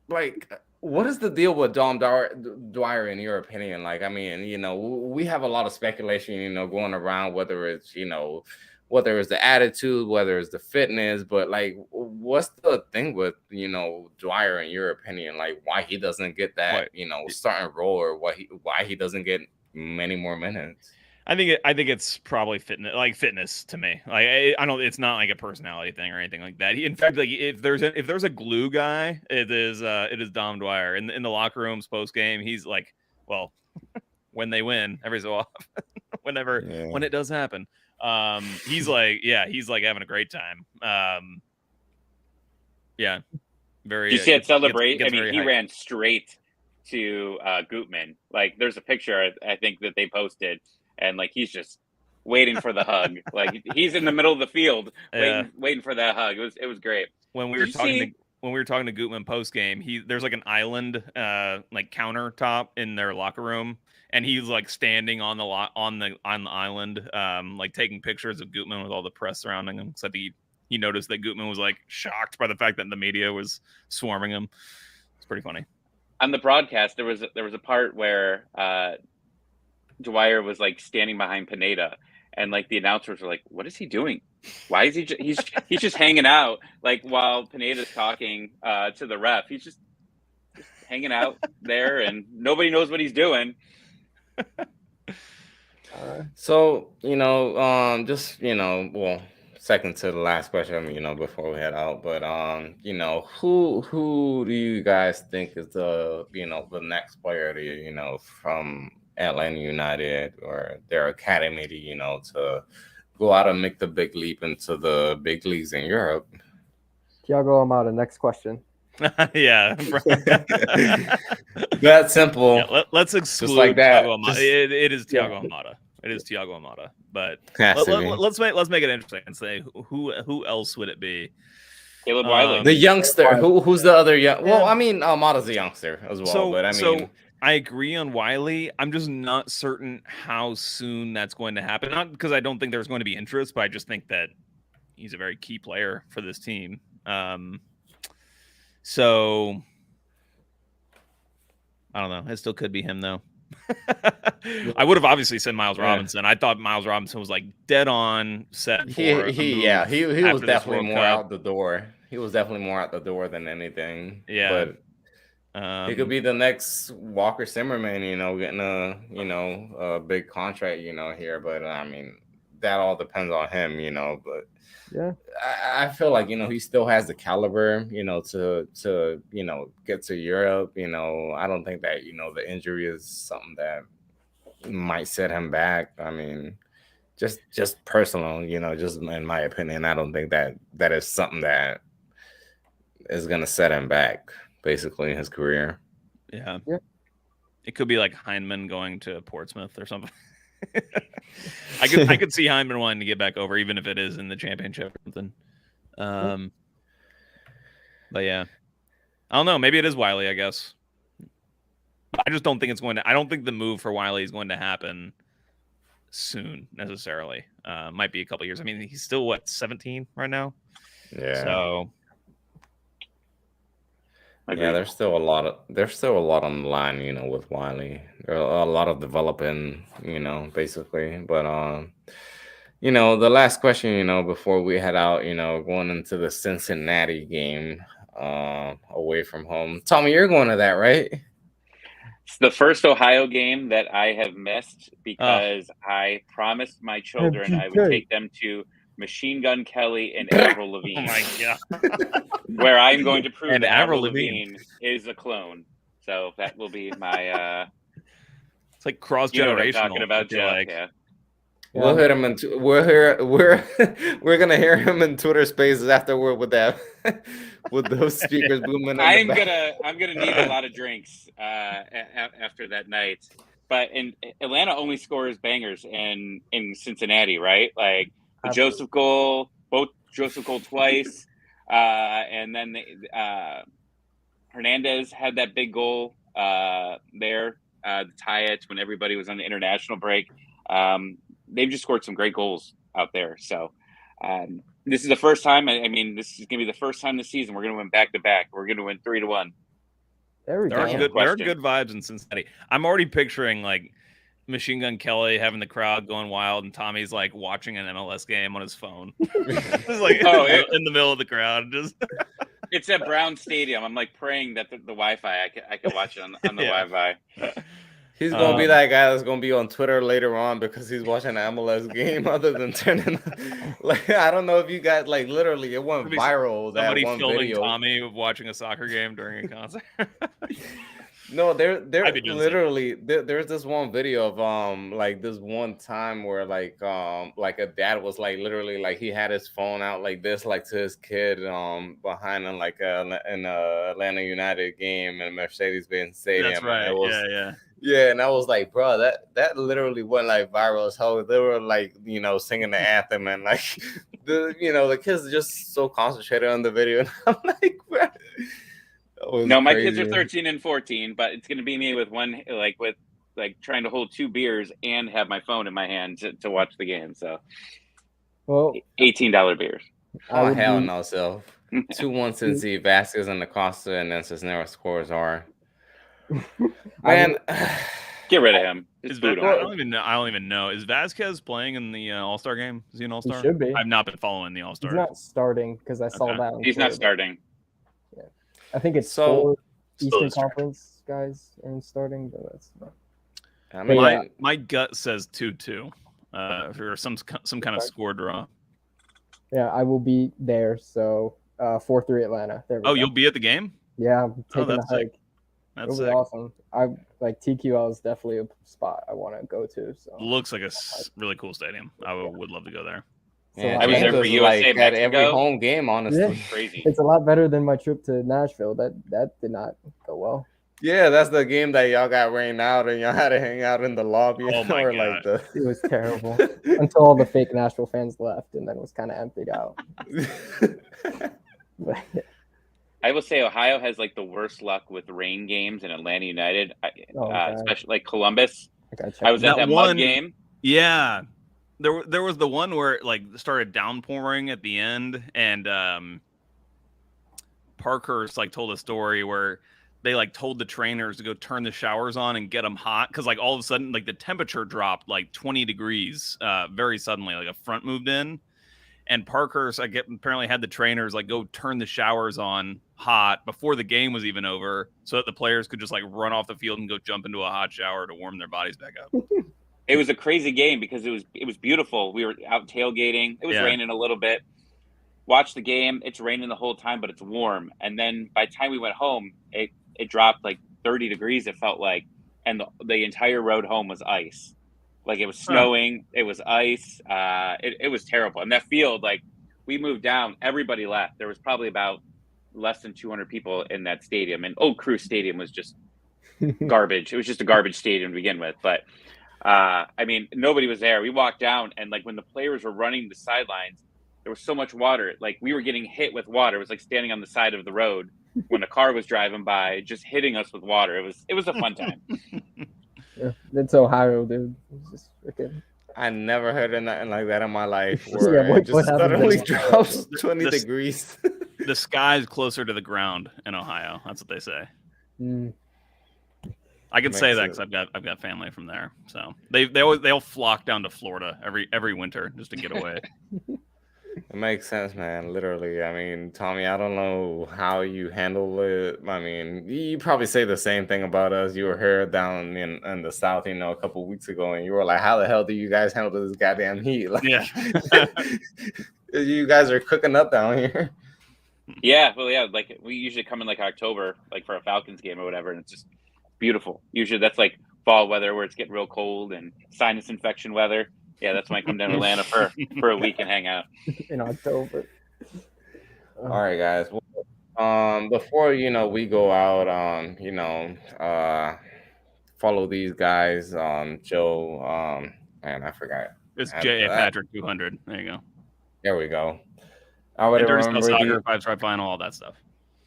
like, what is the deal with Dom Dwyer in your opinion? Like, I mean, we have a lot of speculation, going around, whether it's the attitude, whether it's the fitness, but like, what's the thing with, Dwyer in your opinion? Like, why he doesn't get that, starting role, or why he doesn't get many more minutes? I think it's probably fitness to me. Like, I don't. It's not like a personality thing or anything like that. In fact, like, if there's a glue guy, it is Dom Dwyer in the locker rooms post game. He's like, well, when they win every so often, when it does happen, he's like having a great time. Yeah, very. You see it celebrate. I mean, he ran straight to Gutman. Like, there's a picture I think that they posted. And like, he's just waiting for the hug. Like, he's in the middle of the field waiting for that hug. It was great. When we were talking to Gutman post game, there's like an island like countertop in their locker room, and he's like standing on the island, like taking pictures of Gutman with all the press surrounding him. Because I think he noticed that Gutman was like shocked by the fact that the media was swarming him. It's pretty funny. On the broadcast, there was a part where Dwyer was like standing behind Pineda, and like the announcers were like, "What is he doing? Why is he? He's just hanging out." Like, while Pineda's talking to the ref, he's just hanging out there, and nobody knows what he's doing. So, just, well, second to the last question, before we head out, but, who do you guys think is the next player to, from Atlanta United or their academy to, to go out and make the big leap into the big leagues in Europe? Thiago Almada, next question. Yeah. That simple. Yeah, let's exclude just like that. Thiago Almada. It is Thiago Almada. It is Thiago Almada. But let's make it interesting and say who else would it be? Caleb Wiley, the youngster. Who's the other young? Well, I mean, Almada's a youngster as well. But I mean, I agree on Wiley. I'm just not certain how soon that's going to happen. Not because I don't think there's going to be interest, but I just think that he's a very key player for this team. So I don't know. It still could be him though. I would have obviously said Miles Robinson. I thought Miles Robinson was like dead on set. He was definitely more out the door. He was definitely more out the door than anything. Yeah, but he could be the next Walker Zimmerman. Getting a big contract. Here. But I mean, that all depends on him. But yeah, I feel like he still has the caliber. To get to Europe. I don't think that the injury is something that might set him back. I mean, just personal, just in my opinion, I don't think that is something that is gonna set him back basically in his career. Yeah. It could be like Heineman going to Portsmouth or something. I could see Heineman wanting to get back over, even if it is in the championship or something. But yeah, I don't know. Maybe it is Wiley, I guess. I just don't think it's going to. I don't think the move for Wiley is going to happen soon necessarily. Might be a couple years. I mean, he's still 17 right now. Yeah. So. Yeah, there's still a lot on the line, with Wiley. There are a lot of developing, basically. But the last question, before we head out, going into the Cincinnati game, away from home. Tommy, you're going to that, right? It's the first Ohio game that I have missed because I promised my children I would take them to Machine Gun Kelly and Avril Lavigne. Oh my god! Where I'm going to prove and that Avril Lavigne is a clone. So that will be my. It's like cross generational. Talking about Jeff, yeah. We'll hit him we're gonna hear him in Twitter Spaces afterward with that with those speakers booming. I'm gonna need a lot of drinks after that night. But Atlanta only scores bangers in Cincinnati, right? Like the Joseph goal, both Joseph goal twice, and then Hernandez had that big goal there to tie it when everybody was on the international break. They've just scored some great goals out there. So this is the first time. I mean, this is going to be the first time this season we're going to win back-to-back. We're going to win 3-1. There are good vibes in Cincinnati. I'm already picturing like Machine Gun Kelly having the crowd going wild, and Tommy's like watching an MLS game on his phone. It's like in the middle of the crowd. Just it's at Brown Stadium. I'm like praying that the Wi-Fi I can watch it on the Wi-Fi. He's gonna be that guy that's gonna be on Twitter later on because he's watching an MLS game. Other than turning, like I don't know if you guys like literally it went viral. Somebody that one filming video. Tommy watching a soccer game during a concert. No, there literally there's this one video of like this one time where like a dad was like literally like he had his phone out like this like to his kid behind him like in a Atlanta United game in Mercedes-Benz Stadium. That's right. Yeah, and I was like, bro, that literally went like viral as hell. They were like, singing the anthem and like the kids are just so concentrated on the video. And I'm like, bro. No, my kids are 13 and 14, but it's gonna be me with trying to hold 2 beers and have my phone in my hand to watch the game. So $18 beers. Oh hell no, so 2-1 Cincy, Vasquez and Acosta, and then Cisneros scores are. Man, get rid of him. I don't even know. Is Vasquez playing in the All-Star game? Is he an All-Star? He should be. I've not been following the All-Star. He's not starting because I saw that. He's not starting. Yeah, I think it's 4 Eastern Conference guys and starting, but that's not. My gut says 2-2. for some kind of score draw. Yeah, I will be there. So 4-3 Atlanta. There we go. You'll be at the game? Yeah, I'm taking the hike. That's It'll be awesome. I like TQL is definitely a spot I want to go to. So looks like a really cool stadium. I would love to go there. Yeah, I was there for USA like at every Mexico. home game, honestly. Yeah. Crazy. It's a lot better than my trip to Nashville. That did not go well. Yeah, that's the game that y'all got rained out and y'all had to hang out in the lobby. Oh my God. It was terrible until all the fake Nashville fans left, and then it was kind of emptied out. I will say Ohio has like the worst luck with rain games in Atlanta United, especially like Columbus. I was at that mud game. Yeah, there was the one where it like started downpouring at the end, and Parkhurst like told a story where they like told the trainers to go turn the showers on and get them hot because like all of a sudden like the temperature dropped like 20 degrees very suddenly, like a front moved in. And Parkhurst, apparently had the trainers like go turn the showers on hot before the game was even over, so that the players could just like run off the field and go jump into a hot shower to warm their bodies back up. It was a crazy game because it was beautiful. We were out tailgating. It was raining a little bit. Watched the game. It's raining the whole time, but it's warm. And then by the time we went home, it dropped like 30 degrees. It felt like, and the entire road home was ice. Like it was snowing, it was ice. It was terrible. And that field, like we moved down, everybody left. There was probably about less than 200 people in that stadium. And Oak Crew Stadium was just garbage. It was just a garbage stadium to begin with. But I mean, nobody was there. We walked down, and like when the players were running the sidelines, there was so much water. Like we were getting hit with water. It was like standing on the side of the road when a car was driving by, just hitting us with water. It was a fun time. Yeah, it's Ohio, dude. It's just freaking... I never heard of nothing like that in my life. Yeah, it just suddenly drops 20 degrees. The sky's closer to the ground in Ohio. That's what they say. I can say that because I've got family from there, so they'll flock down to Florida every winter just to get away. It makes sense, man. Literally. I mean, Tommy, I don't know how you handle it. I mean, you probably say the same thing about us. You were here down in the South, a couple of weeks ago, and you were like, how the hell do you guys handle this goddamn heat? Like, yeah. You guys are cooking up down here. Yeah, well, yeah, like we usually come in like October, like for a Falcons game or whatever, and it's just beautiful. Usually that's like fall weather where it's getting real cold and sinus infection weather. Yeah, that's when I come down to Atlanta for a week and hang out. In October. All right, guys. Well, before we go out, follow these guys. Joe, man, I forgot. It's J.A. Patrick 200. There you go. There we go. I already remember soccer, 5-stripe final, all that stuff.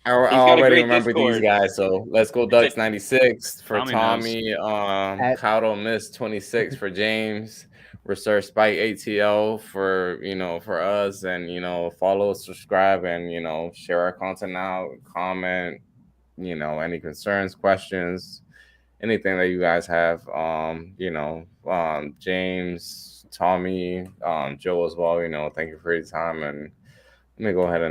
I already remember these guys, so let's go Ducks 96 for Tommy. Cowdo Miss 26 for James. Resurge Spike ATL for us, and follow, subscribe, and share our content out, comment, any concerns, questions, anything that you guys have. James, Tommy, Joe as well. Thank you for your time, and let me go ahead and